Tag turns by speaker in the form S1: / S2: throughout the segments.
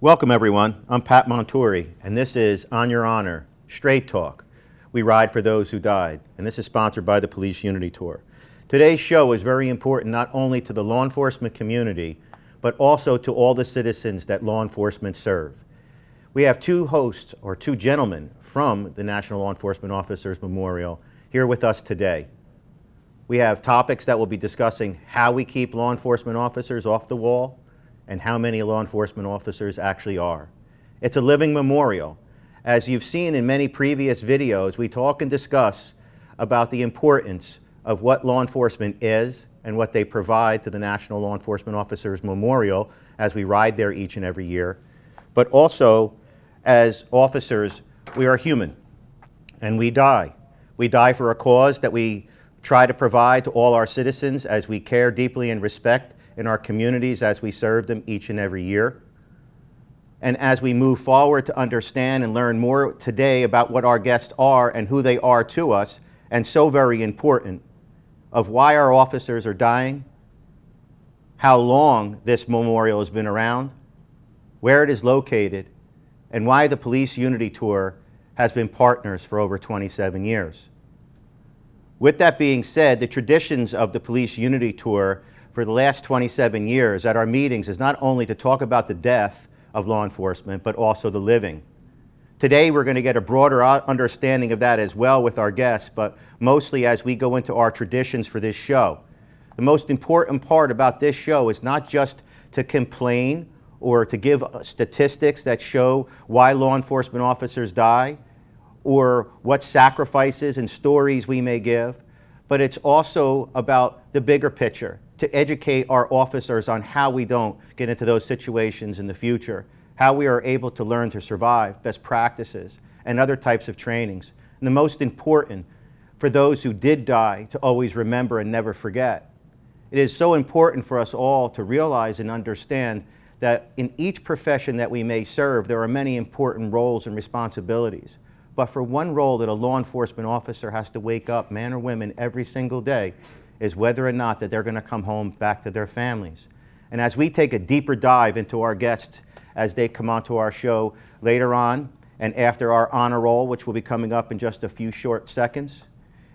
S1: Welcome everyone, I'm Pat Montuore, and this is On Your Honor, Straight Talk. We ride for those who died, and this is sponsored by the Police Unity Tour. Today's show is very important not only to the law enforcement community, but also to all the citizens that law enforcement serve. We have two hosts, or two gentlemen, from the National Law Enforcement Officers Memorial here with us today. We have topics that will be discussing how we keep law enforcement officers off the wall and how many law enforcement officers actually are. It's a living memorial. As you've seen in many previous videos, we talk and discuss about the importance of what law enforcement is and what they provide to the National Law Enforcement Officers Memorial as we ride there each and every year. But also, as officers, we are human and we die. We die for a cause that we try to provide to all our citizens as we care deeply and respect in our communities as we serve them each and every year. And as we move forward to understand and learn more today about what our guests are and who they are to us, and so very important, of why our officers are dying, how long this memorial has been around, where it is located, and why the Police Unity Tour has been partners for over 27 years. With that being said, the traditions of the Police Unity Tour for the last 27 years at our meetings is not only to talk about the death of law enforcement, but also the living. Today we're going to get a broader understanding of that as well with our guests, but mostly as we go into our traditions for this show. The most important part about this show is not just to complain or to give statistics that show why law enforcement officers die, or what sacrifices and stories we may give, but it's also about the bigger picture, to educate our officers on how we don't get into those situations in the future, how we are able to learn to survive, best practices, and other types of trainings. And the most important, for those who did die, to always remember and never forget. It is so important for us all to realize and understand that in each profession that we may serve, there are many important roles and responsibilities. But for one role that a law enforcement officer has to wake up, man or woman, every single day, is whether or not that they're going to come home back to their families. And as we take a deeper dive into our guests as they come onto our show later on, and after our honor roll, which will be coming up in just a few short seconds,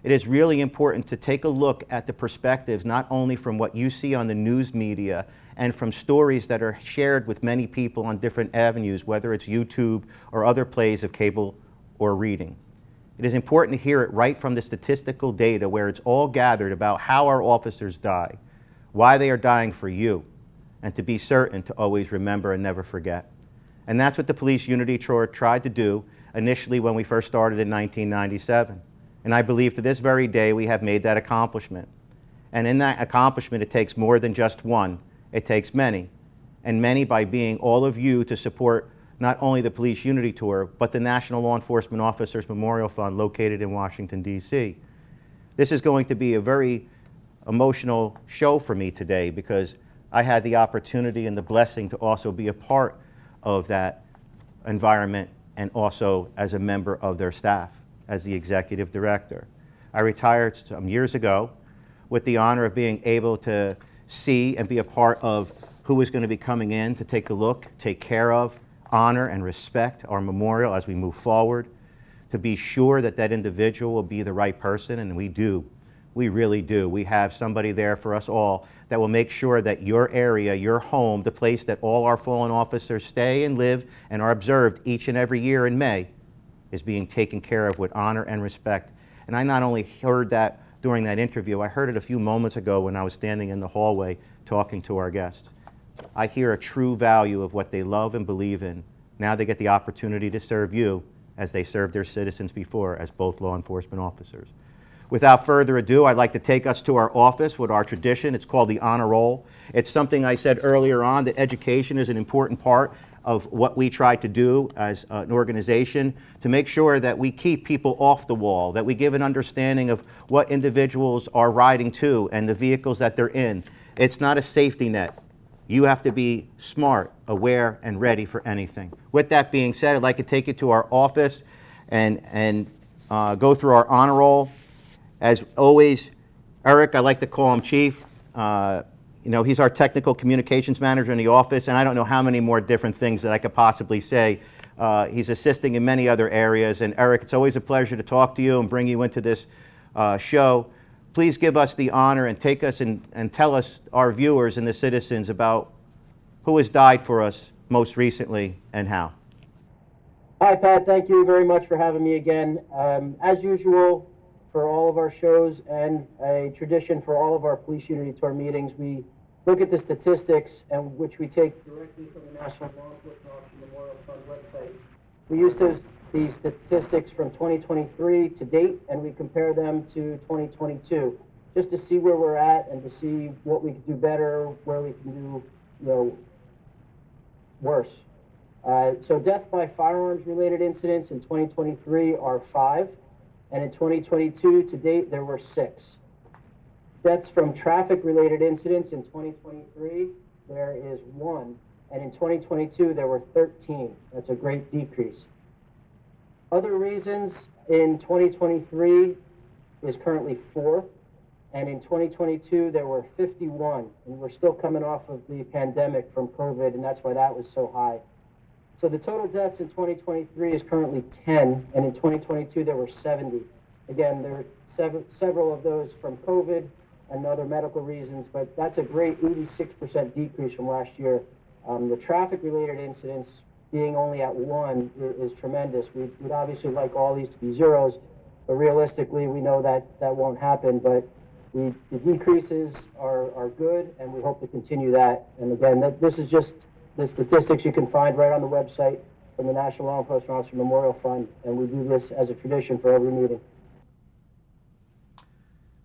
S1: it is really important to take a look at the perspectives, not only from what you see on the news media and from stories that are shared with many people on different avenues, whether it's YouTube or other plays of cable or reading. It is important to hear it right from the statistical data where it's all gathered about how our officers die, why they are dying for you, and to be certain to always remember and never forget. And that's what the Police Unity Tour tried to do initially when we first started in 1997. And I believe to this very day we have made that accomplishment. And in that accomplishment it takes more than just one, it takes many. And many by being all of you to support not only the Police Unity Tour, but the National Law Enforcement Officers Memorial Fund located in Washington, D.C. This is going to be a very emotional show for me today because I had the opportunity and the blessing to also be a part of that environment and also as a member of their staff, as the executive director. I retired some years ago with the honor of being able to see and be a part of who was going to be coming in to take a look, take care of, honor and respect our memorial as we move forward, to be sure that that individual will be the right person, and we do. We really do. We have somebody there for us all that will make sure that your area, your home, the place that all our fallen officers stay and live and are observed each and every year in May, is being taken care of with honor and respect. And I not only heard that during that interview, I heard it a few moments ago when I was standing in the hallway talking to our guests. I hear a true value of what they love and believe in. Now they get the opportunity to serve you as they served their citizens before as both law enforcement officers. Without further ado, I'd like to take us to our office with our tradition. It's called the honor roll. It's something I said earlier on that education is an important part of what we try to do as an organization to make sure that we keep people off the wall, that we give an understanding of what individuals are riding to and the vehicles that they're in. It's not a safety net. You have to be smart, aware, and ready for anything. With that being said, I'd like to take you to our office and go through our honor roll. As always, Eric, I like to call him Chief. You know, he's our technical communications manager in the office, and I don't know how many more different things that I could possibly say. He's assisting in many other areas. And Eric, it's always a pleasure to talk to you and bring you into this show. Please give us the honor and take us and tell us, our viewers and the citizens, about who has died for us most recently and how.
S2: Hi, Pat. Thank you very much for having me again. As usual, for all of our shows and a tradition for all of our Police Unity Tour meetings, we look at the statistics, and which we take directly from the National Law Enforcement Officer Memorial Fund website. We use these statistics from 2023 to date, and we compare them to 2022, just to see where we're at and to see what we can do better, where we can do, worse. So death by firearms related incidents in 2023 are 5, and in 2022 to date there were 6. Deaths from traffic related incidents in 2023, there is 1, and in 2022 there were 13. That's a great decrease. Other reasons in 2023 is currently 4, and in 2022 there were 51, and we're still coming off of the pandemic from COVID, and that's why that was so high. So the total deaths in 2023 is currently 10, and in 2022 there were 70. Again, there are several of those from COVID and other medical reasons, but that's a great 86% decrease from last year. The traffic-related incidents being only at 1 is tremendous. We'd obviously like all these to be zeros, but realistically we know that that won't happen, but the decreases are good, and we hope to continue that. And again, this is just the statistics you can find right on the website from the National Law Enforcement Officer Memorial Fund, and we do this as a tradition for every meeting.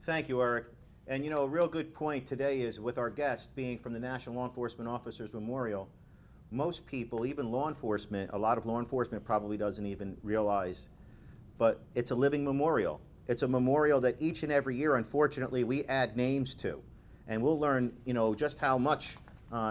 S1: Thank you, Eric. And you know, a real good point today is with our guest being from the National Law Enforcement Officers Memorial. Most people, even law enforcement, a lot of law enforcement probably doesn't even realize, but it's a living memorial. It's a memorial that each and every year, unfortunately, we add names to. And we'll learn, you know, just how much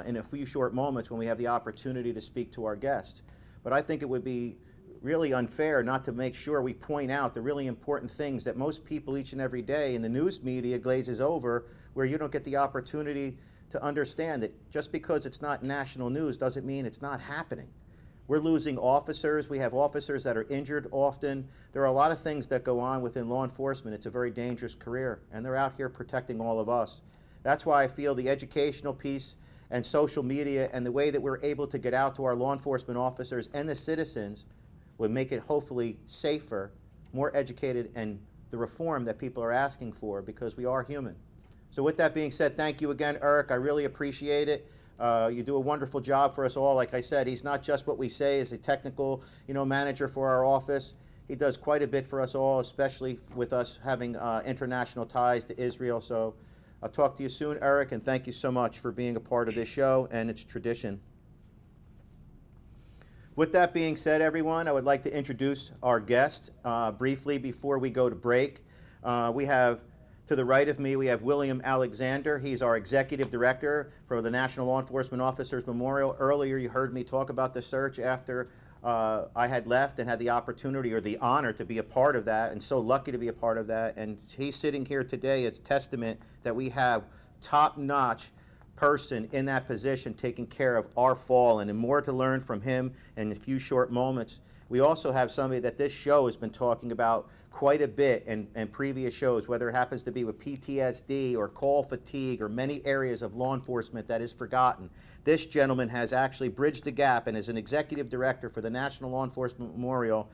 S1: in a few short moments when we have the opportunity to speak to our guests. But I think it would be really unfair not to make sure we point out the really important things that most people each and every day in the news media glazes over, where you don't get the opportunity to understand that just because it's not national news doesn't mean it's not happening. We're losing officers. We have officers that are injured often. There are a lot of things that go on within law enforcement. It's a very dangerous career, and they're out here protecting all of us. That's why I feel the educational piece and social media and the way that we're able to get out to our law enforcement officers and the citizens would make it hopefully safer, more educated, and the reform that people are asking for, because we are human. So with that being said, thank you again, Eric. I really appreciate it. You do a wonderful job for us all. Like I said, he's not just what we say as a technical, manager for our office. He does quite a bit for us all, especially with us having international ties to Israel. So I'll talk to you soon, Eric, and thank you so much for being a part of this show and its tradition. With that being said, everyone, I would like to introduce our guest briefly before we go to break. We have, to the right of me, we have William Alexander. He's our Executive Director for the National Law Enforcement Officers Memorial. Earlier, you heard me talk about the search after I had left and had the opportunity or the honor to be a part of that, and so lucky to be a part of that. And he's sitting here today as testament that we have top-notch person in that position taking care of our fallen, and more to learn from him in a few short moments. We also have somebody that this show has been talking about quite a bit in previous shows, whether it happens to be with PTSD or call fatigue or many areas of law enforcement that is forgotten. This gentleman has actually bridged the gap and is an executive director for the National Law Enforcement Memorial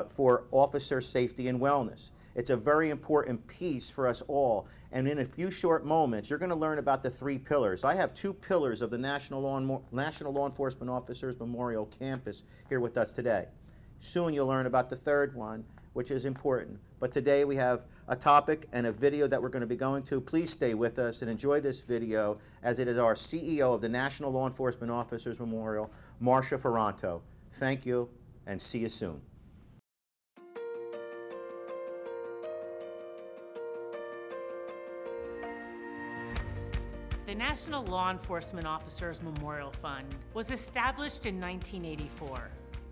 S1: for Officer Safety and Wellness. It's a very important piece for us all. And in a few short moments, you're going to learn about the 3 pillars. I have 2 pillars of the National Law Enforcement Officers Memorial Campus here with us today. Soon you'll learn about the 3rd one, which is important. But today we have a topic and a video that we're going to be going to. Please stay with us and enjoy this video, as it is our CEO of the National Law Enforcement Officers Memorial, Marcia Ferranto. Thank you, and see you soon.
S3: The National Law Enforcement Officers Memorial Fund was established in 1984,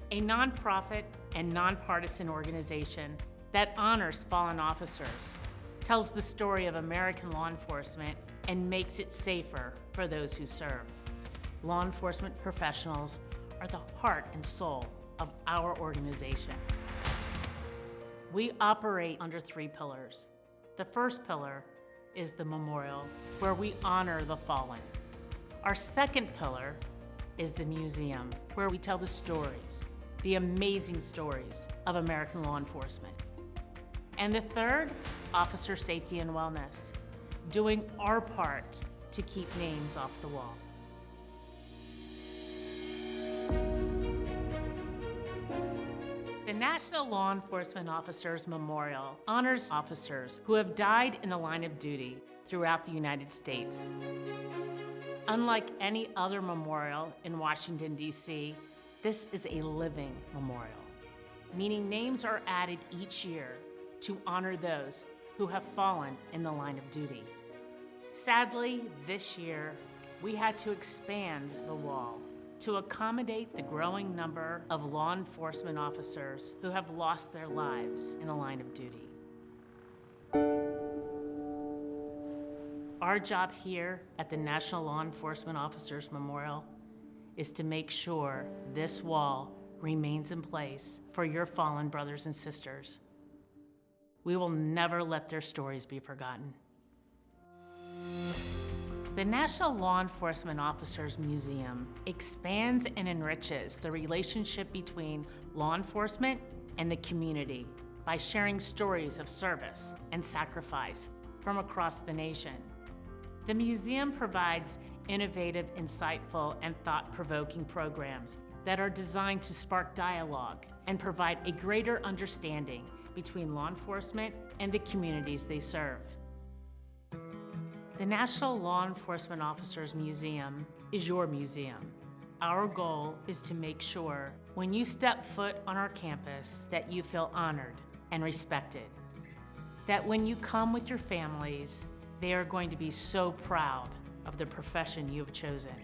S3: a nonprofit and nonpartisan organization that honors fallen officers, tells the story of American law enforcement, and makes it safer for those who serve. Law enforcement professionals are the heart and soul of our organization. We operate under 3 pillars. The first pillar is the memorial, where we honor the fallen. Our second pillar is the museum, where we tell the stories, the amazing stories of American law enforcement. And the third, officer safety and wellness, doing our part to keep names off the wall. The National Law Enforcement Officers Memorial honors officers who have died in the line of duty throughout the United States. Unlike any other memorial in Washington, D.C., this is a living memorial, meaning names are added each year to honor those who have fallen in the line of duty. Sadly, this year, we had to expand the wall to accommodate the growing number of law enforcement officers who have lost their lives in the line of duty. Our job here at the National Law Enforcement Officers Memorial is to make sure this wall remains in place for your fallen brothers and sisters. We will never let their stories be forgotten. The National Law Enforcement Officers Museum expands and enriches the relationship between law enforcement and the community by sharing stories of service and sacrifice from across the nation. The museum provides innovative, insightful, and thought-provoking programs that are designed to spark dialogue and provide a greater understanding between law enforcement and the communities they serve. The National Law Enforcement Officers Museum is your museum. Our goal is to make sure when you step foot on our campus that you feel honored and respected. That when you come with your families, they are going to be so proud of the profession you have chosen.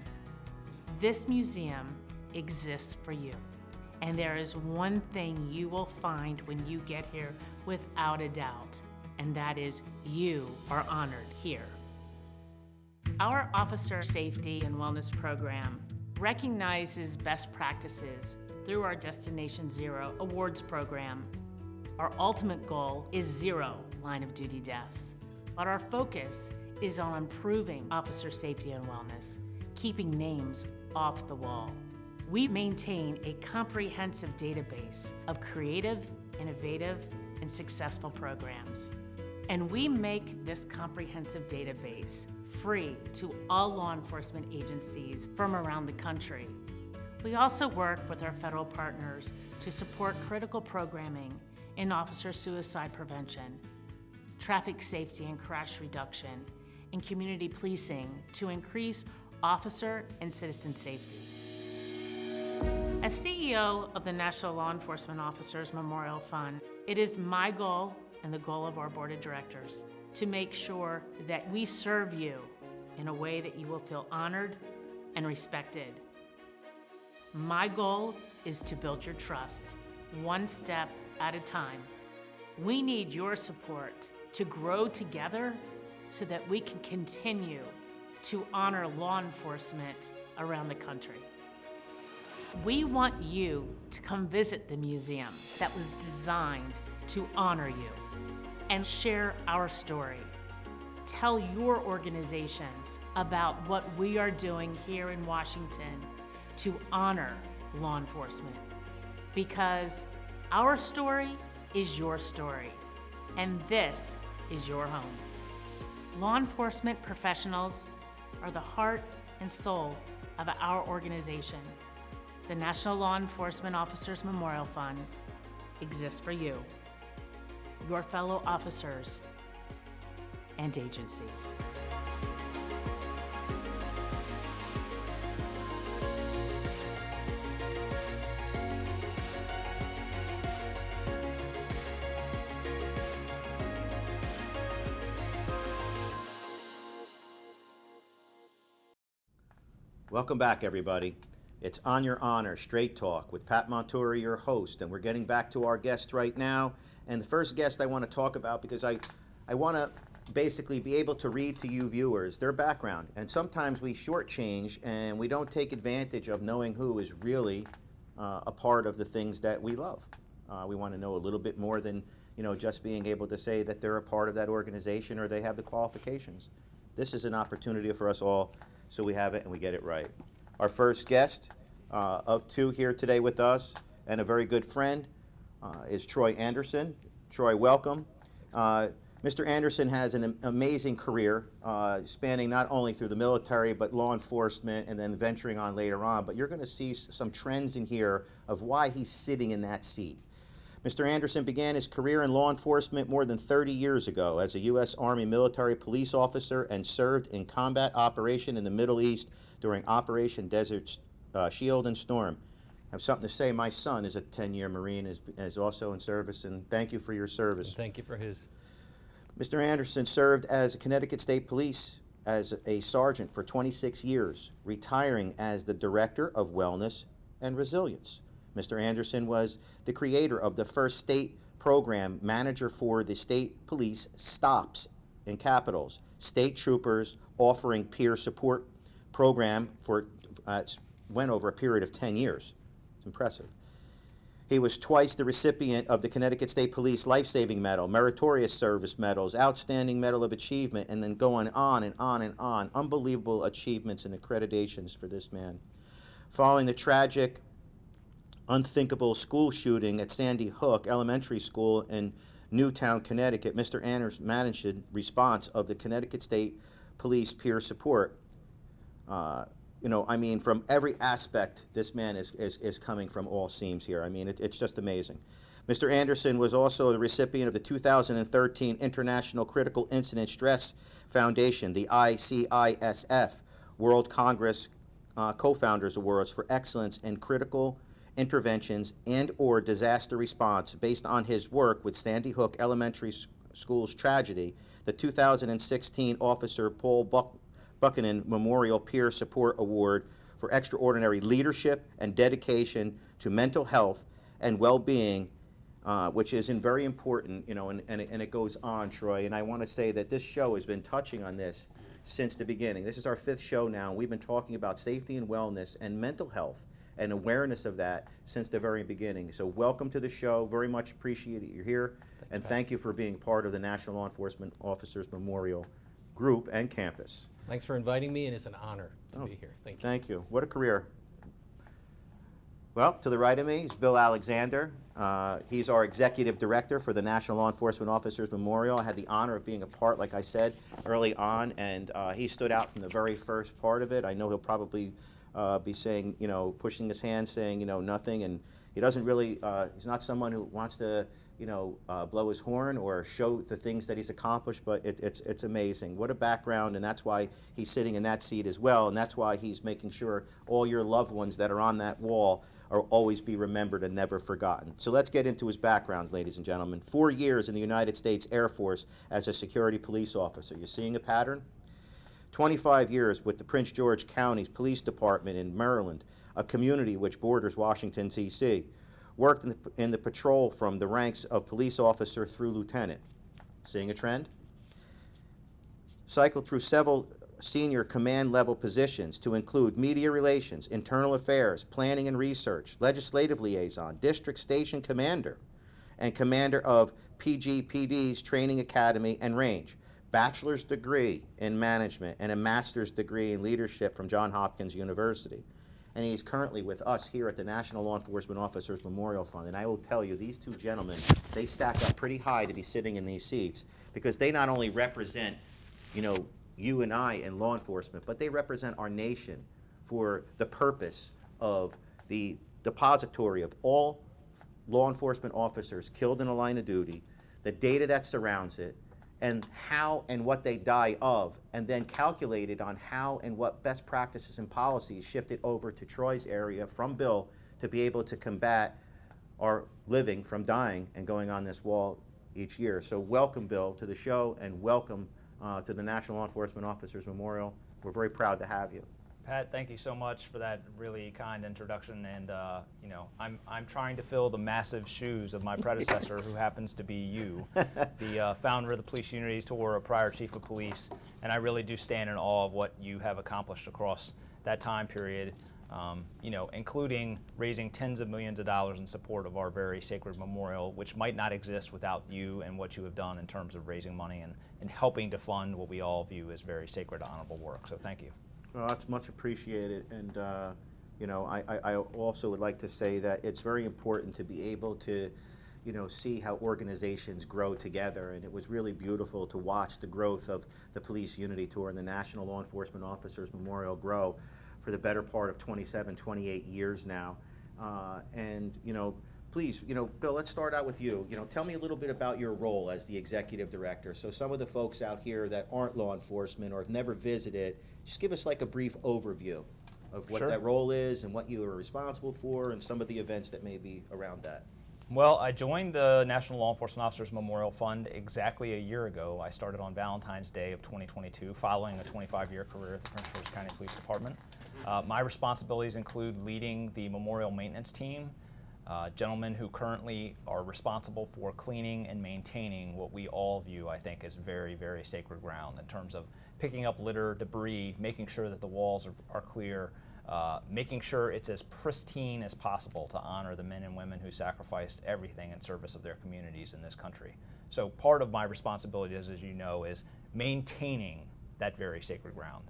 S3: This museum exists for you. And there is one thing you will find when you get here without a doubt, and that is you are honored here. Our Officer Safety and Wellness Program recognizes best practices through our Destination Zero Awards program. Our ultimate goal is 0 line of duty deaths, but our focus is on improving officer safety and wellness, keeping names off the wall. We maintain a comprehensive database of creative, innovative, and successful programs. And we make this comprehensive database free to all law enforcement agencies from around the country. We also work with our federal partners to support critical programming in officer suicide prevention, traffic safety and crash reduction, and community policing to increase officer and citizen safety. As CEO of the National Law Enforcement Officers Memorial Fund, it is my goal and the goal of our board of directors to make sure that we serve you in a way that you will feel honored and respected. My goal is to build your trust, one step at a time. We need your support to grow together so that we can continue to honor law enforcement around the country. We want you to come visit the museum that was designed to honor you and share our story. Tell your organizations about what we are doing here in Washington to honor law enforcement, because our story is your story, and this is your home. Law enforcement professionals are the heart and soul of our organization. The National Law Enforcement Officers Memorial Fund exists for you, your fellow officers, and agencies.
S1: Welcome back, everybody. It's On Your Honor, Straight Talk with Pat Montuore, your host, and we're getting back to our guests right now. And the first guest I want to talk about, because I want to basically be able to read to you viewers their background. And sometimes we shortchange and we don't take advantage of knowing who is really a part of the things that we love. We want to know a little bit more than just being able to say that they're a part of that organization or they have the qualifications. This is an opportunity for us all, so we have it and we get it right. Our first guest of two here today with us, and a very good friend, is Troy Anderson. Troy, welcome. Mr. Anderson has an amazing career, spanning not only through the military, but law enforcement, and then venturing on later on. But you're going to see some trends in here of why he's sitting in that seat. Mr. Anderson began his career in law enforcement more than 30 years ago as a U.S. Army military police officer and served in combat operation in the Middle East during Operation Desert Shield and Storm. I have something to say. My son is a 10-year Marine, is also in service, and thank you for your service.
S4: And thank you for his.
S1: Mr. Anderson served as Connecticut State Police as a sergeant for 26 years, retiring as the Director of Wellness and Resilience. Mr. Anderson was the creator of the first state program manager for the state police stops in capitals, state troopers offering peer support program for went over a period of 10 years. It's impressive. He was twice the recipient of the Connecticut State Police Life-Saving Medal, Meritorious Service Medals, Outstanding Medal of Achievement, and then going on and on and on. Unbelievable achievements and accreditations for this man. Following the tragic, unthinkable school shooting at Sandy Hook Elementary School in Newtown, Connecticut, Mr. Anderson managed the response of the Connecticut State Police peer support. From every aspect, this man is coming from all seams here. It's just amazing. Mr. Anderson was also the recipient of the 2013 International Critical Incident Stress Foundation, the ICISF World Congress Co-Founders Awards for excellence in critical interventions and/or disaster response based on his work with Sandy Hook Elementary School's tragedy. The 2016 Officer Paul Buchanan Memorial Peer Support Award for extraordinary leadership and dedication to mental health and well-being, which is very important, and it goes on, Troy. And I want to say that this show has been touching on this since the beginning. This is our 5th show now. We've been talking about safety and wellness and mental health and awareness of that since the very beginning. So welcome to the show. Very much appreciate it you're here. And thank you for being part of the National Law Enforcement Officers Memorial Group and campus.
S4: Thanks for inviting me, and it's an honor to be here. Thank you.
S1: Thank you. What a career. Well, to the right of me is Bill Alexander. He's our Executive Director for the National Law Enforcement Officers Memorial. I had the honor of being a part, like I said, early on, and he stood out from the very first part of it. I know he'll probably be saying, pushing his hand, saying, nothing, and he doesn't really, he's not someone who wants to, blow his horn or show the things that he's accomplished, but it's amazing. What a background, and that's why he's sitting in that seat as well, and that's why he's making sure all your loved ones that are on that wall are always be remembered and never forgotten. So let's get into his background, ladies and gentlemen. 4 years in the United States Air Force as a security police officer. You seeing a pattern? 25 years with the Prince George County Police Department in Maryland, a community which borders Washington, D.C. Worked in the patrol from the ranks of police officer through lieutenant. Seeing a trend? Cycled through several senior command level positions to include media relations, internal affairs, planning and research, legislative liaison, district station commander, and commander of PGPD's Training Academy and Range. Bachelor's degree in management and a master's degree in leadership from Johns Hopkins University. And he's currently with us here at the National Law Enforcement Officers Memorial Fund. And I will tell you, these two gentlemen, they stack up pretty high to be sitting in these seats because they not only represent, you and I in law enforcement, but they represent our nation for the purpose of the depository of all law enforcement officers killed in the line of duty, the data that surrounds it, and how and what they die of, and then calculated on how and what best practices and policies shifted over to Troy's area from Bill to be able to combat our living from dying and going on this wall each year. So welcome, Bill, to the show, and welcome to the National Law Enforcement Officers Memorial. We're very proud to have you.
S5: Pat, thank you so much for that really kind introduction. And you know, I'm trying to fill the massive shoes of my predecessor, who happens to be you, the founder of the Police Unity Tour, a prior chief of police. And I really do stand in awe of what you have accomplished across that time period. You know, including raising tens of millions of dollars in support of our very sacred memorial, which might not exist without you and what you have done in terms of raising money and helping to fund what we all view as very sacred, honorable work. So thank you.
S1: Well, that's much appreciated, and you know, I also would like to say that it's very important to be able to, you know, see how organizations grow together, and it was really beautiful to watch the growth of the Police Unity Tour and the National Law Enforcement Officers Memorial grow for the better part of 27, 28 years now, and you know, please, you know, Bill, let's start out with you. You know, tell me a little bit about your role as the executive director. So some of the folks out here that aren't law enforcement or have never visited, just give us like a brief overview of what
S5: Sure.
S1: that role is and what you are responsible for and some of the events that may be around that.
S5: Well, I joined the National Law Enforcement Officers Memorial Fund exactly a year ago. I started on Valentine's Day of 2022, following a 25-year career at the Prince George County Police Department. My responsibilities include leading the memorial maintenance team, gentlemen who currently are responsible for cleaning and maintaining what we all view, I think, as very, very sacred ground in terms of picking up litter, debris, making sure that the walls are clear, making sure it's as pristine as possible to honor the men and women who sacrificed everything in service of their communities in this country. So part of my responsibility, as you know, is maintaining that very sacred ground.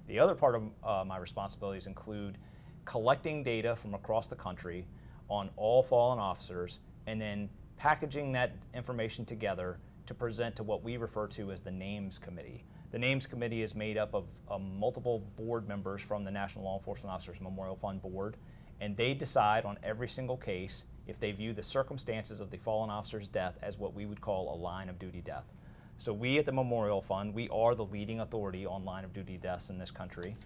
S5: The other part of my responsibilities include collecting data from across the country on all fallen officers and then packaging that information together to present to what we refer to as the Names Committee. The Names Committee is made up of multiple board members from the National Law Enforcement Officers Memorial Fund Board, and they decide on every single case if they view the circumstances of the fallen officer's death as what we would call a line of duty death. So we at the Memorial Fund, we are the leading authority on line of duty deaths in this country.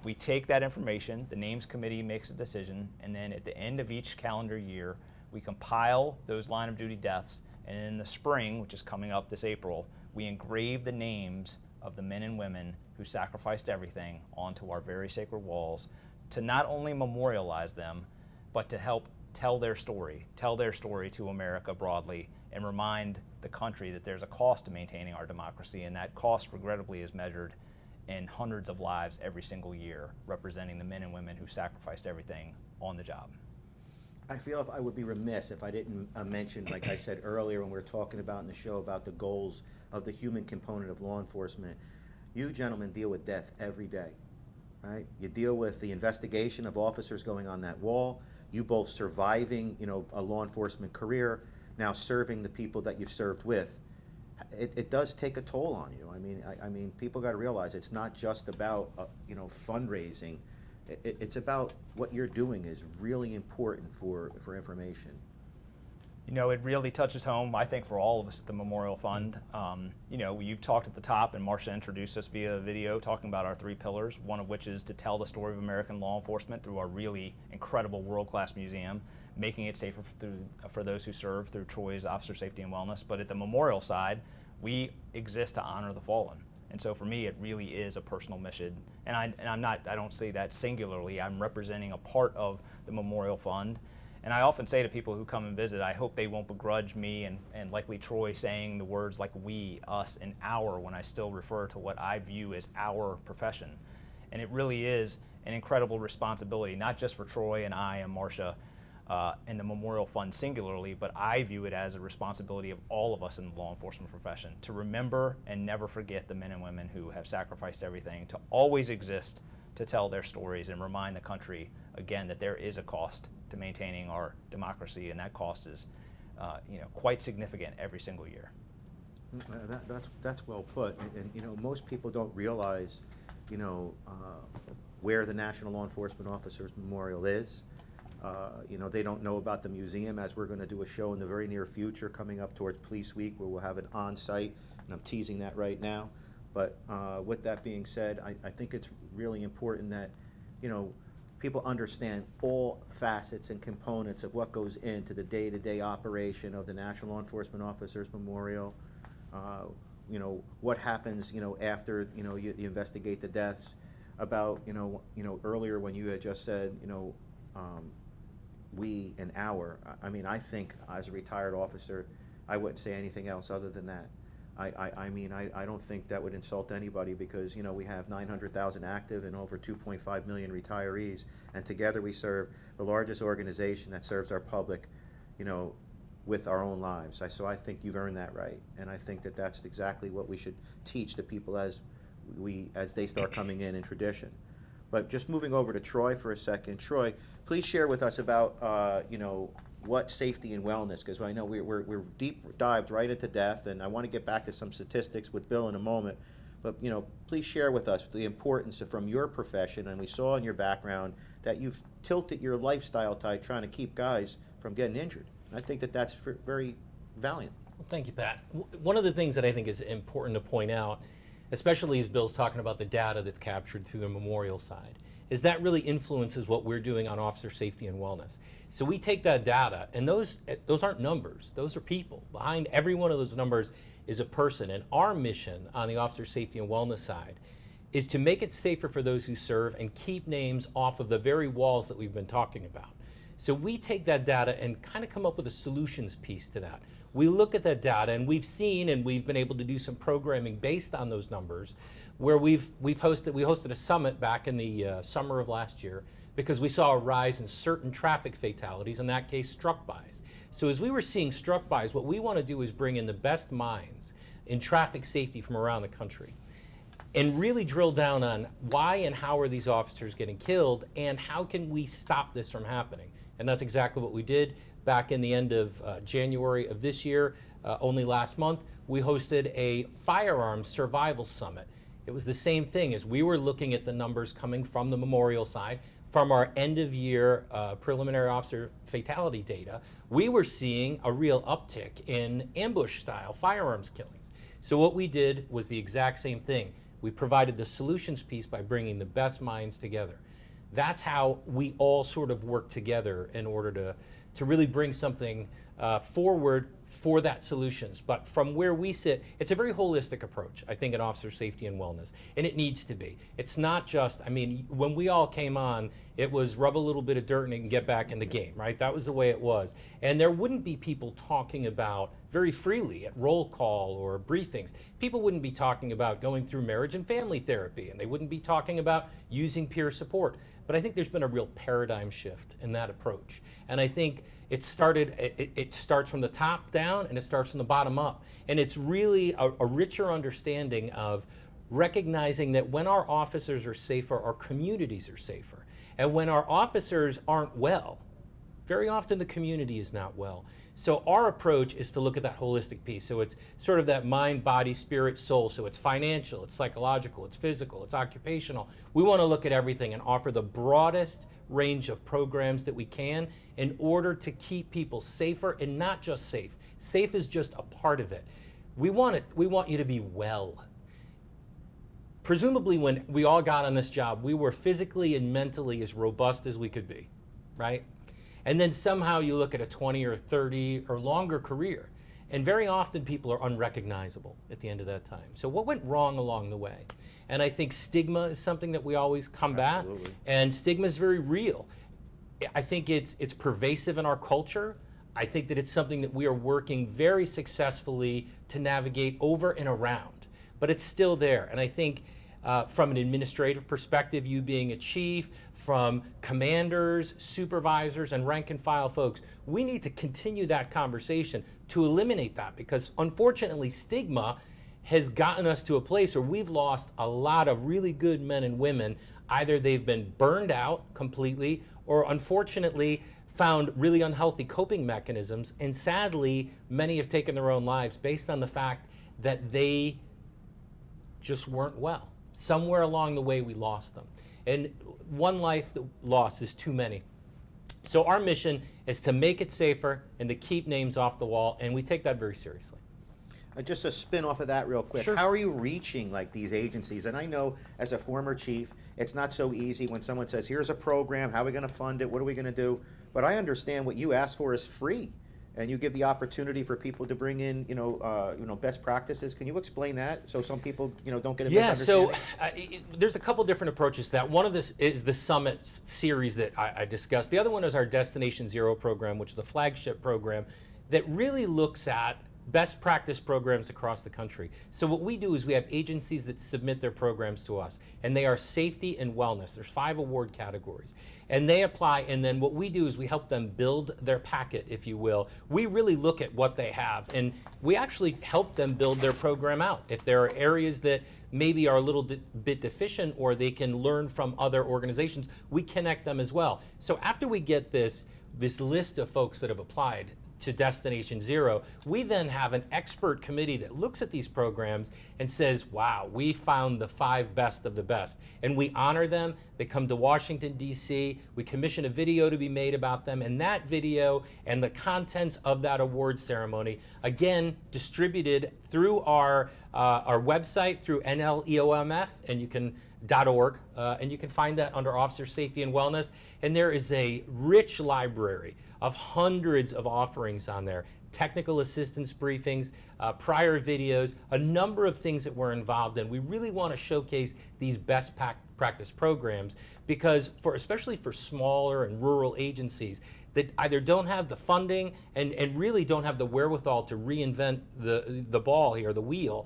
S5: We take that information, the Names Committee makes a decision, and then at the end of each calendar year, we compile those line of duty deaths, and in the spring, which is coming up this April, we engrave the names of the men and women who sacrificed everything onto our very sacred walls to not only memorialize them, but to help tell their story to America broadly, and remind the country that there's a cost to maintaining our democracy, and that cost regrettably is measured in hundreds of lives every single year, representing the men and women who sacrificed everything on the job.
S1: I feel if I would be remiss if I didn't mention, like I said earlier when we were talking about in the show about the goals of the human component of law enforcement, you gentlemen deal with death every day, right? You deal with the investigation of officers going on that wall, you both surviving, you know, a law enforcement career, now serving the people that you've served with. It does take a toll on you. I mean, people got to realize it's not just about you know, fundraising. It's about what you're doing is really important for information.
S5: You know, it really touches home, I think, for all of us at the Memorial Fund. You know, you've talked at the top, and Marcia introduced us via video talking about our 3 pillars, one of which is to tell the story of American law enforcement through our really incredible world-class museum, making it safer for those who serve through Troy's Officer Safety and Wellness. But at the memorial side, we exist to honor the fallen. And so for me, it really is a personal mission. And I don't say that singularly. I'm representing a part of the Memorial Fund. And I often say to people who come and visit, I hope they won't begrudge me and likely Troy saying the words like we, us, and our when I still refer to what I view as our profession. And it really is an incredible responsibility, not just for Troy and I and Marcia and the Memorial Fund singularly, but I view it as a responsibility of all of us in the law enforcement profession to remember and never forget the men and women who have sacrificed everything, to always exist to tell their stories and remind the country, again, that there is a cost to maintaining our democracy, and that cost is you know, quite significant every single year.
S1: That's well put, and you know, most people don't realize, you know, where the National Law Enforcement Officers Memorial is. You know, they don't know about the museum, as we're going to do a show in the very near future coming up towards Police Week where we'll have it on site, and I'm teasing that right now. But with that being said, I think it's really important that, you know, people understand all facets and components of what goes into the day-to-day operation of the National Law Enforcement Officers Memorial. You know, what happens, you know, after, you know, you investigate the deaths. about, earlier when you had just said, we and our. I mean, I think as a retired officer, I wouldn't say anything else other than that. I mean, I don't think that would insult anybody because, we have 900,000 active and over 2.5 million retirees, and together we serve the largest organization that serves our public, with our own lives. So I think you've earned that right, and I think that that's exactly what we should teach the people as they start coming in tradition. But just moving over to Troy for a second. Troy, please share with us about, what safety and wellness, because I know we're deep dived right into death, and I want to get back to some statistics with Bill in a moment. But, please share with us the importance from your profession, and we saw in your background that you've tilted your lifestyle type trying to keep guys from getting injured. And I think that that's very valiant.
S4: Well, thank you, Pat. One of the things that I think is important to point out, especially as Bill's talking about the data that's captured through the memorial side, is that really influences what we're doing on officer safety and wellness. So we take that data, and those aren't numbers, those are people. Behind every one of those numbers is a person, and our mission on the officer safety and wellness side is to make it safer for those who serve and keep names off of the very walls that we've been talking about. So we take that data and kind of come up with a solutions piece to that. We look at that data, and we've seen and we've been able to do some programming based on those numbers, where we hosted a summit back in the summer of last year because we saw a rise in certain traffic fatalities, in that case struck-bys. So as we were seeing struck-bys, what we want to do is bring in the best minds in traffic safety from around the country and really drill down on why and how are these officers getting killed and how can we stop this from happening. And that's exactly what we did back in the end of January of this year. Only last month, we hosted a firearms survival summit. It was the same thing as we were looking at the numbers coming from the memorial side, from our end of year preliminary officer fatality data. We were seeing a real uptick in ambush style firearms killings. So what we did was the exact same thing. We provided the solutions piece by bringing the best minds together. That's how we all sort of work together in order to really bring something forward for that solutions. But from where we sit, it's a very holistic approach, I think, in officer safety and wellness, and it needs to be. It's not just, I mean, when we all came on, it was rub a little bit of dirt and get back in the game, right? That was the way it was. And there wouldn't be people talking about very freely at roll call or briefings. People wouldn't be talking about going through marriage and family therapy, and they wouldn't be talking about using peer support. But I think there's been a real paradigm shift in that approach. And I think it starts from the top down and it starts from the bottom up. And it's really a richer understanding of recognizing that when our officers are safer, our communities are safer. And when our officers aren't well, very often the community is not well. So our approach is to look at that holistic piece. So it's sort of that mind, body, spirit, soul. So it's financial, it's psychological, it's physical, it's occupational. We want to look at everything and offer the broadest range of programs that we can in order to keep people safer, and not just safe. Safe is just a part of it. We want you to be well. Presumably when we all got on this job, we were physically and mentally as robust as we could be, right? And then somehow you look at a 20 or 30 or longer career, and very often people are unrecognizable at the end of that time. So what went wrong along the way? And I think stigma is something that we always combat. Absolutely. And stigma is very real. I think it's pervasive in our culture. I think that it's something that we are working very successfully to navigate over and around, but it's still there. And I think from an administrative perspective, you being a chief, from commanders, supervisors, and rank and file folks, we need to continue that conversation to eliminate that, because unfortunately stigma has gotten us to a place where we've lost a lot of really good men and women. Either they've been burned out completely, or unfortunately found really unhealthy coping mechanisms, and sadly many have taken their own lives based on the fact that they just weren't well. Somewhere along the way we lost them. And one life lost is too many. So our mission is to make it safer and to keep names off the wall, and we take that very seriously.
S1: Just a spin off of that real quick.
S4: Sure.
S1: How are you reaching like these agencies? And I know as a former chief, it's not so easy when someone says, here's a program, how are we going to fund it, what are we going to do? But I understand what you ask for is free. and you give the opportunity for people to bring in, best practices. Can you explain that so some people, don't get a misunderstanding?
S4: There's a couple different approaches to that. One of this is the Summit series that I discussed. The other one is our Destination Zero program, which is a flagship program that really looks at best practice programs across the country. So what we do is we have agencies that submit their programs to us, and they are safety and wellness. There's 5 award categories. And they apply, and then what we do is we help them build their packet, if you will. We really look at what they have, and we actually help them build their program out. If there are areas that maybe are a little bit deficient or they can learn from other organizations, we connect them as well. So after we get this list of folks that have applied to Destination Zero, we then have an expert committee that looks at these programs and says, wow, we found the 5 best of the best. And we honor them. They come to Washington, D.C. We commission a video to be made about them, and that video and the contents of that award ceremony, again, distributed through our website, through NLEOMF, and you can .org, and you can find that under Officer Safety and Wellness. And there is a rich library of hundreds of offerings on there, technical assistance briefings, prior videos, a number of things that we're involved in. We really want to showcase these best practice programs because especially for smaller and rural agencies that either don't have the funding and really don't have the wherewithal to reinvent the ball here, the wheel,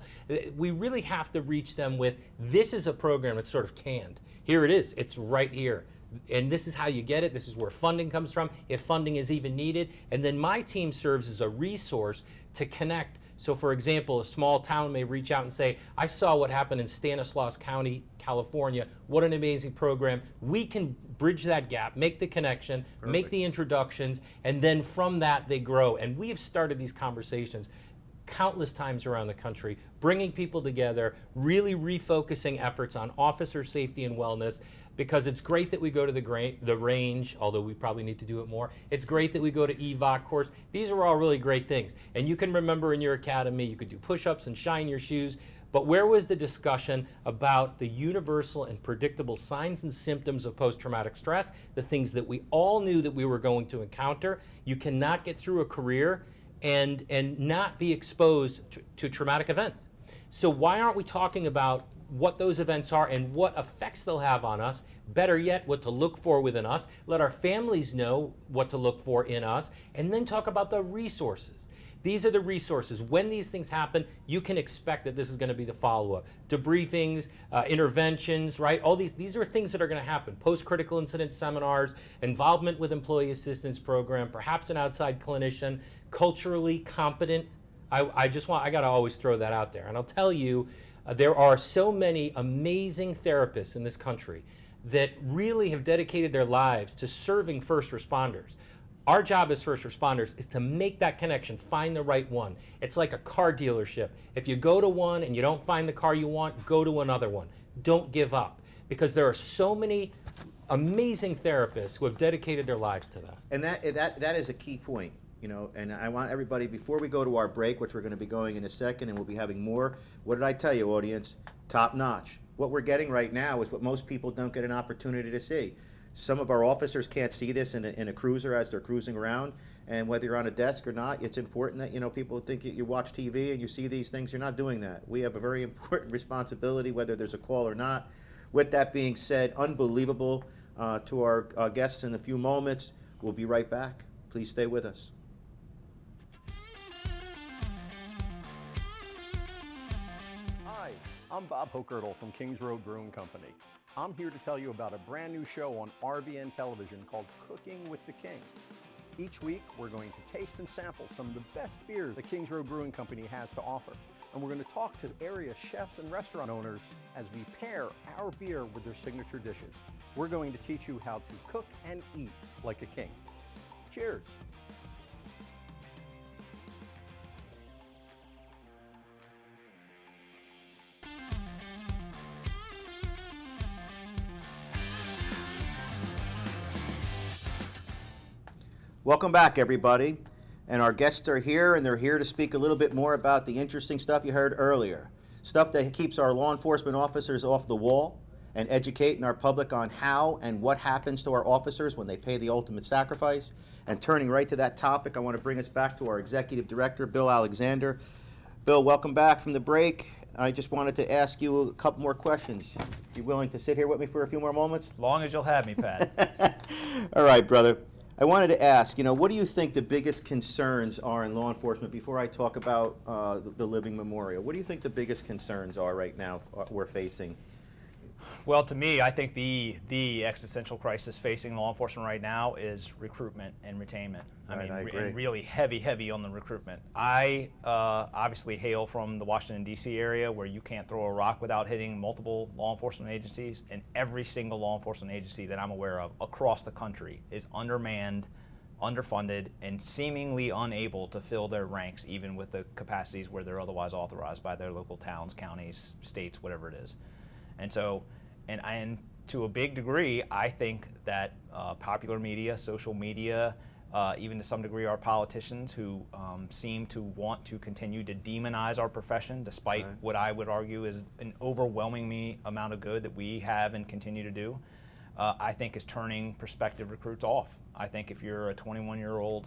S4: we really have to reach them with, this is a program that's sort of canned. Here it is, it's right here. And this is how you get it. This is where funding comes from, if funding is even needed. And then my team serves as a resource to connect. So for example, a small town may reach out and say, I saw what happened in Stanislaus County, California. What an amazing program. We can bridge that gap, make the connection, make the introductions, and then from that they grow. And we have started these conversations countless times around the country, bringing people together, really refocusing efforts on officer safety and wellness, because it's great that we go to the range, although we probably need to do it more. It's great that we go to EVOC course. These are all really great things. And you can remember in your academy, you could do push-ups and shine your shoes, but where was the discussion about the universal and predictable signs and symptoms of post-traumatic stress, the things that we all knew that we were going to encounter? You cannot get through a career and not be exposed to traumatic events. So why aren't we talking about what those events are and what effects they'll have on us? Better yet, what to look for within us. Let our families know what to look for in us, and then talk about the resources. These are the resources. When these things happen, you can expect that this is going to be the follow-up. Debriefings, interventions, right? All these are things that are going to happen. Post-critical incident seminars, involvement with employee assistance program, perhaps an outside clinician, culturally competent. I got to always throw that out there. And I'll tell you, there are so many amazing therapists in this country that really have dedicated their lives to serving first responders. Our job as first responders is to make that connection, find the right one. It's like a car dealership. If you go to one and you don't find the car you want, go to another one. Don't give up, because there are so many amazing therapists who have dedicated their lives to that.
S1: And that is a key point. And I want everybody, before we go to our break, which we're going to be going in a second, and we'll be having more, what did I tell you, audience? Top notch. What we're getting right now is what most people don't get an opportunity to see. Some of our officers can't see this in a cruiser as they're cruising around, and whether you're on a desk or not, it's important that people think you watch TV and you see these things. You're not doing that. We have a very important responsibility, whether there's a call or not. With that being said, unbelievable to our guests in a few moments. We'll be right back. Please stay with us.
S6: I'm Bob Hochgertl from Kings Road Brewing Company. I'm here to tell you about a brand new show on RVN television called Cooking with the King. Each week, we're going to taste and sample some of the best beers the Kings Road Brewing Company has to offer. And we're going to talk to area chefs and restaurant owners as we pair our beer with their signature dishes. We're going to teach you how to cook and eat like a king. Cheers.
S1: Welcome back, everybody. And our guests are here, and they're here to speak a little bit more about the interesting stuff you heard earlier. Stuff that keeps our law enforcement officers off the wall and educating our public on how and what happens to our officers when they pay the ultimate sacrifice. And turning right to that topic, I want to bring us back to our Executive Director, Bill Alexander. Bill, welcome back from the break. I just wanted to ask you a couple more questions. You willing to sit here with me for a few more moments?
S5: As long as you'll have me, Pat.
S1: All right, brother. I wanted to ask, what do you think the biggest concerns are in law enforcement before I talk about the Living Memorial? What do you think the biggest concerns are right now we're facing?
S5: Well, to me, I think the existential crisis facing law enforcement right now is recruitment and retainment.
S1: Right, I agree.
S5: And really heavy on the recruitment. I obviously hail from the Washington, D.C. area where you can't throw a rock without hitting multiple law enforcement agencies, and every single law enforcement agency that I'm aware of across the country is undermanned, underfunded, and seemingly unable to fill their ranks even with the capacities where they're otherwise authorized by their local towns, counties, states, whatever it is. And so, and to a big degree, I think that popular media, social media, even to some degree our politicians who seem to want to continue to demonize our profession despite what I would argue is an overwhelming amount of good that we have and continue to do, I think is turning prospective recruits off. I think if you're a 21-year-old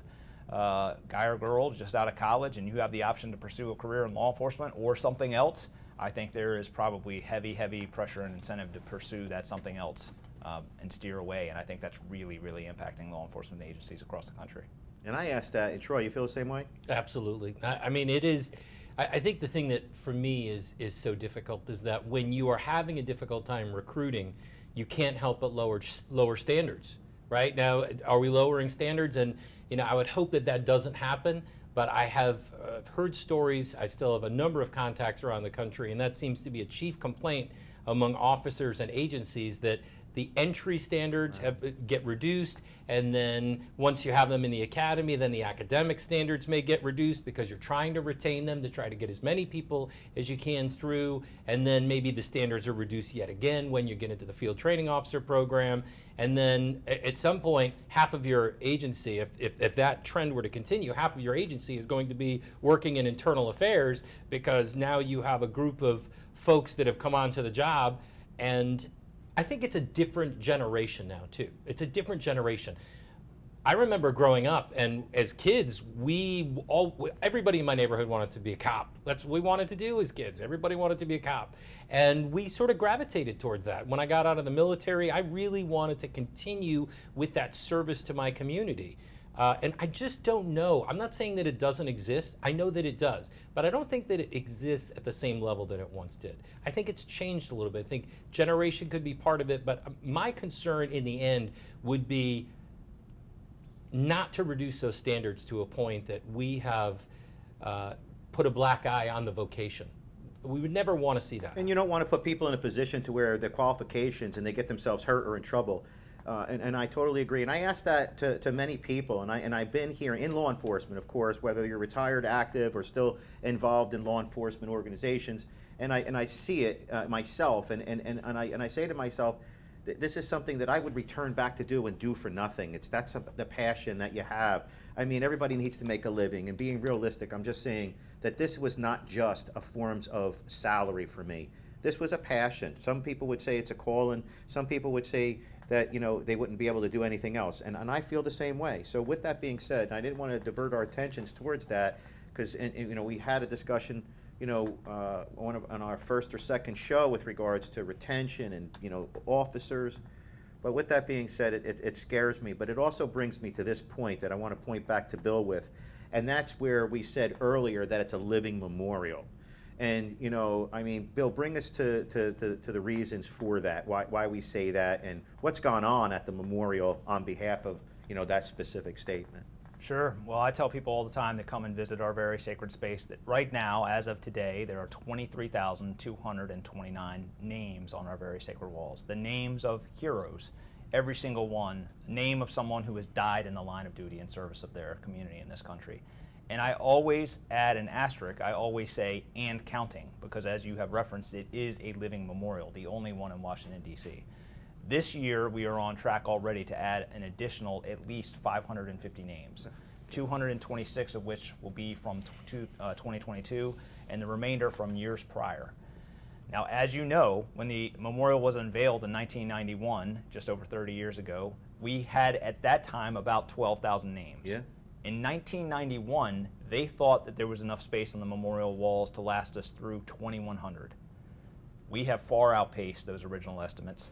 S5: guy or girl just out of college and you have the option to pursue a career in law enforcement or something else, I think there is probably heavy pressure and incentive to pursue that something else and steer away. And I think that's really impacting law enforcement agencies across the country.
S1: And I asked that, and Troy, you feel the same way?
S4: Absolutely. I mean, it is. I think the thing that for me is so difficult is that when you are having a difficult time recruiting, you can't help but lower standards. Right now, are we lowering standards? And I would hope that doesn't happen. But I have heard stories, I still have a number of contacts around the country, and that seems to be a chief complaint among officers and agencies, that the entry standards get reduced, and then once you have them in the academy, then the academic standards may get reduced because you're trying to retain them to try to get as many people as you can through, and then maybe the standards are reduced yet again when you get into the field training officer program. And then at some point, half of your agency, if that trend were to continue, half of your agency is going to be working in internal affairs because now you have a group of folks that have come onto the job. And I think it's a different generation now, too. It's a different generation. I remember growing up, and as kids, everybody in my neighborhood wanted to be a cop. That's what we wanted to do as kids. Everybody wanted to be a cop. And we sort of gravitated towards that. When I got out of the military, I really wanted to continue with that service to my community. And I just don't know. I'm not saying that it doesn't exist. I know that it does. But I don't think that it exists at the same level that it once did. I think it's changed a little bit. I think generation could be part of it. But my concern in the end would be not to reduce those standards to a point that we have put a black eye on the vocation. We would never want to see that.
S1: And you don't want to put people in a position to where their qualifications and they get themselves hurt or in trouble. And I totally agree. And I ask that to many people. And I've been here in law enforcement, of course, whether you're retired, active, or still involved in law enforcement organizations. And I see it myself. And I say to myself, this is something that I would return back to do and do for nothing. That's the passion that you have. I mean, everybody needs to make a living. And being realistic, I'm just saying that this was not just a form of salary for me. This was a passion. Some people would say it's a calling. Some people would say that they wouldn't be able to do anything else. And I feel the same way. So with that being said, I didn't want to divert our attentions towards that because we had a discussion on our first or second show with regards to retention and officers. But with that being said, it scares me. But it also brings me to this point that I want to point back to Bill with, and that's where we said earlier that it's a living memorial. And I mean, Bill, bring us to the reasons for that, why we say that, and what's gone on at the memorial on behalf of that specific statement.
S5: Sure. Well, I tell people all the time that come and visit our very sacred space that right now, as of today, there are 23,229 names on our very sacred walls. The names of heroes, every single one, name of someone who has died in the line of duty in service of their community in this country. And I always add an asterisk. I always say, and counting, because as you have referenced, it is a living memorial, the only one in Washington, D.C. This year, we are on track already to add an additional at least 550 names, 226 of which will be from 2022, and the remainder from years prior. Now, as you know, when the memorial was unveiled in 1991, just over 30 years ago, we had at that time about 12,000 names.
S1: Yeah.
S5: In 1991, they thought that there was enough space on the memorial walls to last us through 2,100. We have far outpaced those original estimates.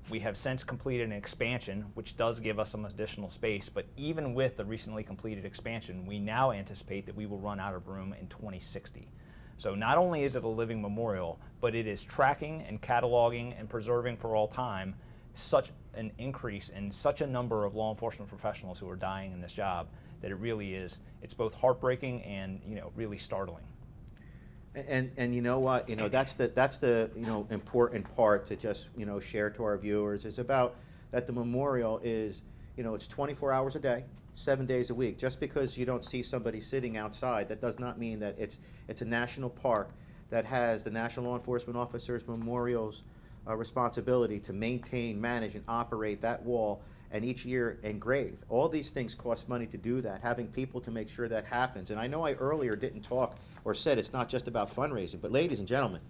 S5: We have since completed an expansion, which does give us some additional space, but even with the recently completed expansion, we now anticipate that we will run out of room in 2060. So not only is it a living memorial, but it is tracking and cataloging and preserving for all time such an increase in such a number of law enforcement professionals who are dying in this job that it really is, it's both heartbreaking and, you know, really startling.
S1: And you know what, you know, that's the you know, important part to just, you know, share to our viewers, is about that the memorial is, you know, it's 24 hours a day, 7 days a week. Just because you don't see somebody sitting outside, that does not mean that it's a national park that has the National Law Enforcement Officers Memorial's responsibility to maintain, manage, and operate that wall, and each year engrave. All these things cost money to do that, having people to make sure that happens. And I know I earlier didn't talk or said it's not just about fundraising, but ladies and gentlemen,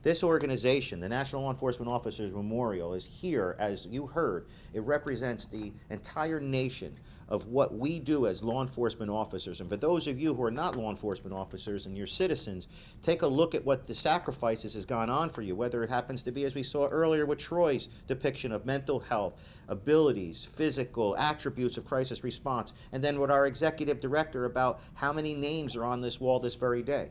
S1: this organization, the National Law Enforcement Officers Memorial, is here, as you heard. It represents the entire nation of what we do as law enforcement officers. And for those of you who are not law enforcement officers and you're citizens, take a look at what the sacrifices has gone on for you, whether it happens to be, as we saw earlier with Troy's depiction of mental health, abilities, physical attributes of crisis response, and then with our executive director about how many names are on this wall this very day.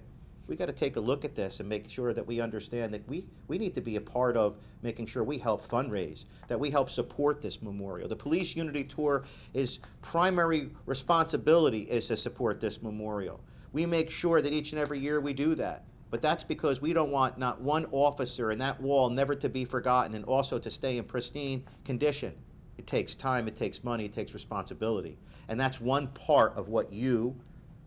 S1: We got to take a look at this and make sure that we understand that we need to be a part of making sure we help fundraise, that we help support this memorial. The Police Unity Tour is primary responsibility is to support this memorial. We make sure that each and every year we do that. But that's because we don't want not one officer in that wall never to be forgotten, and also to stay in pristine condition. It takes time, it takes money, it takes responsibility. And that's one part of what you,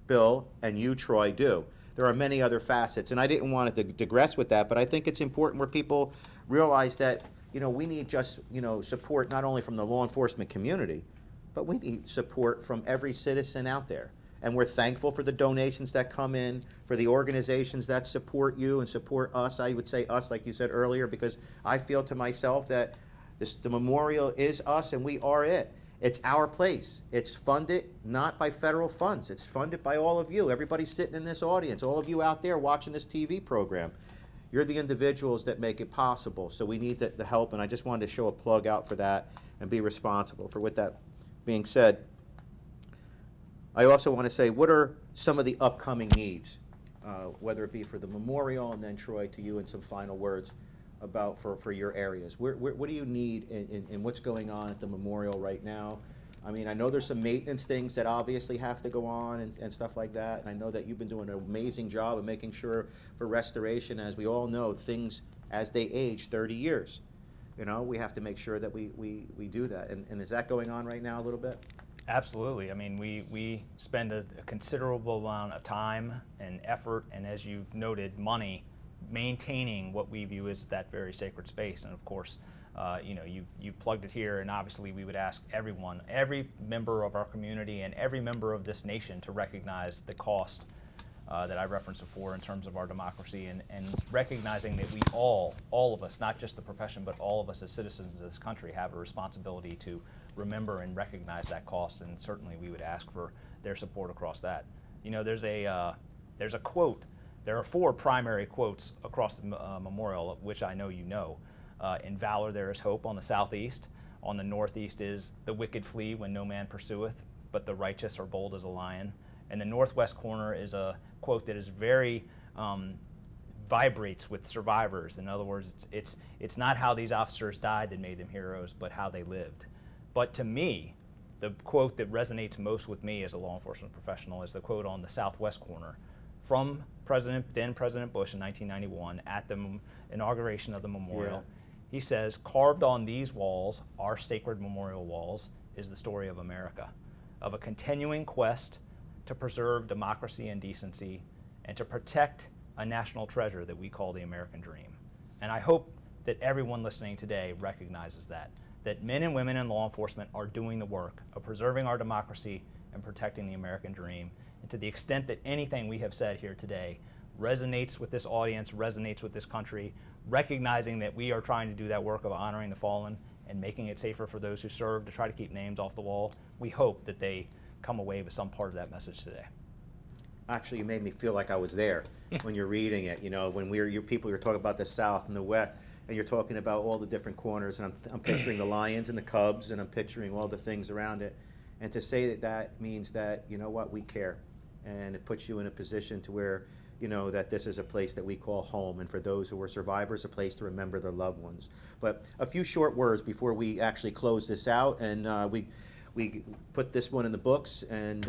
S1: Bill, and you, Troy, do. There are many other facets, and I didn't want to digress with that, but I think it's important where people realize that, you know, we need just, you know, support not only from the law enforcement community, but we need support from every citizen out there. And we're thankful for the donations that come in, for the organizations that support you and support us. I would say us, like you said earlier, because I feel to myself that the memorial is us and we are it. It's our place. It's funded not by federal funds. It's funded by all of you, everybody sitting in this audience, all of you out there watching this TV program. You're the individuals that make it possible, so we need the help, and I just wanted to show a plug out for that and be responsible for. With that being said, I also want to say, what are some of the upcoming needs, whether it be for the memorial, and then Troy, to you, and some final words about for your areas. What do you need in what's going on at the memorial right now? I mean, I know there's some maintenance things that obviously have to go on and stuff like that, and I know that you've been doing an amazing job of making sure for restoration. As we all know, things as they age 30 years, you know, we have to make sure that we do that. And is that going on right now a little bit?
S5: Absolutely. I mean, we spend a considerable amount of time and effort, and as you've noted, money, maintaining what we view as that very sacred space. And of course, you know, you've plugged it here, and obviously we would ask everyone, every member of our community and every member of this nation, to recognize the cost that I referenced before in terms of our democracy, and recognizing that we all of us, not just the profession, but all of us as citizens of this country, have a responsibility to remember and recognize that cost, and certainly we would ask for their support across that. You know, there's a quote. There are 4 primary quotes across the memorial, which I know you know. In valor there is hope on the southeast. On the northeast is the wicked flee when no man pursueth, but the righteous are bold as a lion. And the northwest corner is a quote that is very vibrates with survivors. In other words, it's not how these officers died that made them heroes, but how they lived. But to me, the quote that resonates most with me as a law enforcement professional is the quote on the southwest corner from then President Bush in 1991 at the inauguration of the memorial. Yeah. He says, "Carved on these walls, our sacred memorial walls, is the story of America, of a continuing quest to preserve democracy and decency, and to protect a national treasure that we call the American dream." And I hope that everyone listening today recognizes that men and women in law enforcement are doing the work of preserving our democracy and protecting the American dream. And to the extent that anything we have said here today resonates with this audience, resonates with this country, recognizing that we are trying to do that work of honoring the fallen and making it safer for those who serve, to try to keep names off the wall. We hope that they come away with some part of that message today.
S1: Actually, you made me feel like I was there when you're reading it. You know, when people were talking about the South and the West, and you're talking about all the different corners, and I'm picturing the lions and the cubs, and I'm picturing all the things around it. And to say that that means that, you know what, we care. And it puts you in a position to where, you know, that this is a place that we call home, and for those who are survivors, a place to remember their loved ones. But a few short words before we actually close this out, and we put this one in the books, and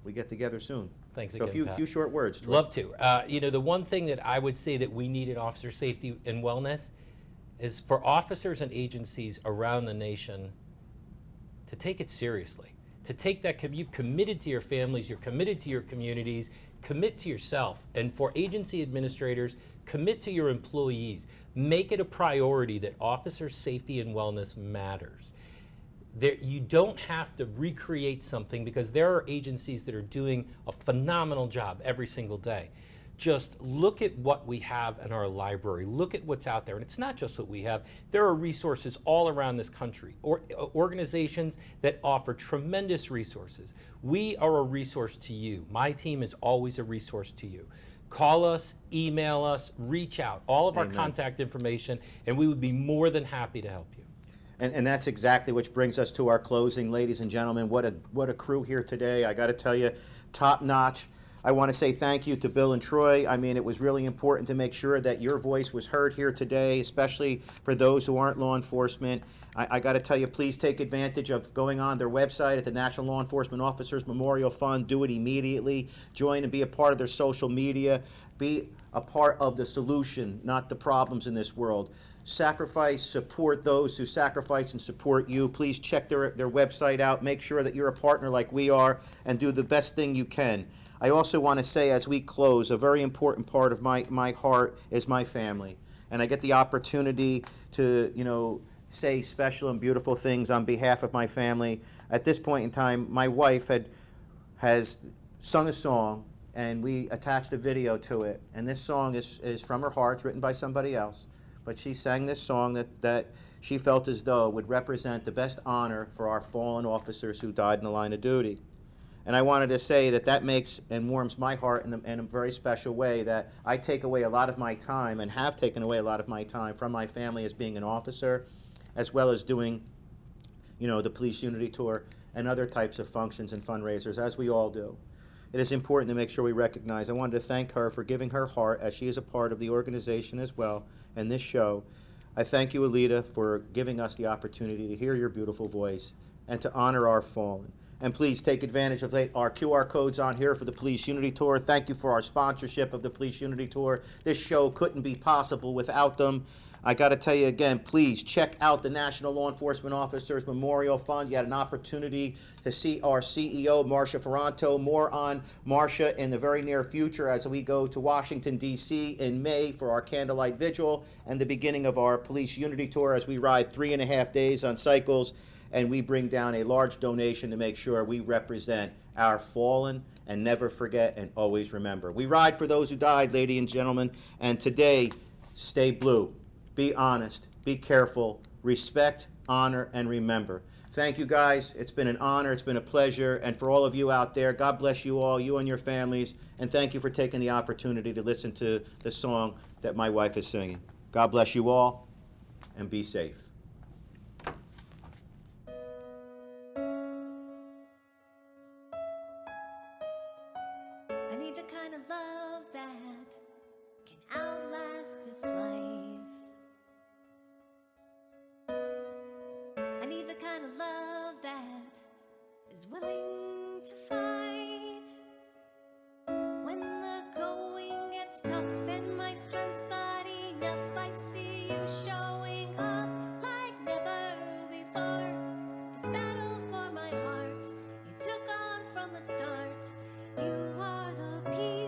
S1: we get together soon.
S4: Thanks
S1: so
S4: again,
S1: a few short words. Troy.
S4: Love to. You know, the one thing that I would say that we need in officer safety and wellness is for officers and agencies around the nation to take it seriously. To take that, you've committed to your families, you're committed to your communities, commit to yourself. And for agency administrators, commit to your employees. Make it a priority that officer safety and wellness matters. You don't have to recreate something, because there are agencies that are doing a phenomenal job every single day. Just look at what we have in our library. Look at what's out there. And it's not just what we have. There are resources all around this country, or organizations that offer tremendous resources. We are a resource to you. My team is always a resource to you. Call us, email us, reach out. All of our contact information, and we would be more than happy to help you.
S1: And that's exactly which brings us to our closing, ladies and gentlemen. What a crew here today. I got to tell you, top notch. I want to say thank you to Bill and Troy. I mean, it was really important to make sure that your voice was heard here today, especially for those who aren't law enforcement. I got to tell you, please take advantage of going on their website at the National Law Enforcement Officers Memorial Fund. Do it immediately. Join and be a part of their social media. Be a part of the solution, not the problems in this world. Sacrifice, support those who sacrifice and support you. Please check their website out. Make sure that you're a partner like we are, and do the best thing you can. I also want to say, as we close, a very important part of my heart is my family. And I get the opportunity to, you know, say special and beautiful things on behalf of my family. At this point in time, my wife has sung a song, and we attached a video to it. And this song is from her heart. It's written by somebody else. But she sang this song that she felt as though would represent the best honor for our fallen officers who died in the line of duty. And I wanted to say that makes and warms my heart in a very special way, that I take away a lot of my time, and have taken away a lot of my time from my family as being an officer, as well as doing, you know, the Police Unity Tour and other types of functions and fundraisers, as we all do. It is important to make sure we recognize. I wanted to thank her for giving her heart, as she is a part of the organization as well, and this show. I thank you, Alita, for giving us the opportunity to hear your beautiful voice and to honor our fallen. And please take advantage of our QR codes on here for the Police Unity Tour. Thank you for our sponsorship of the Police Unity Tour. This show couldn't be possible without them. I got to tell you again, please check out the National Law Enforcement Officers Memorial Fund. You had an opportunity to see our CEO, Marcia Ferranto. More on Marcia in the very near future as we go to Washington, D.C. in May for our Candlelight Vigil and the beginning of our Police Unity Tour as we ride 3.5 days on cycles, and we bring down a large donation to make sure we represent our fallen and never forget and always remember. We ride for those who died, ladies and gentlemen, and today, stay blue. Be honest, be careful, respect, honor, and remember. Thank you, guys. It's been an honor. It's been a pleasure. And for all of you out there, God bless you all, you and your families. And thank you for taking the opportunity to listen to the song that my wife is singing. God bless you all, and be safe.
S7: I need the kind of love that can outlast this life. I need the kind of love that is willing to fight when the going gets tough and my strength's not enough. I see you showing up like never before. This battle for my heart you took on from the start. You are the peace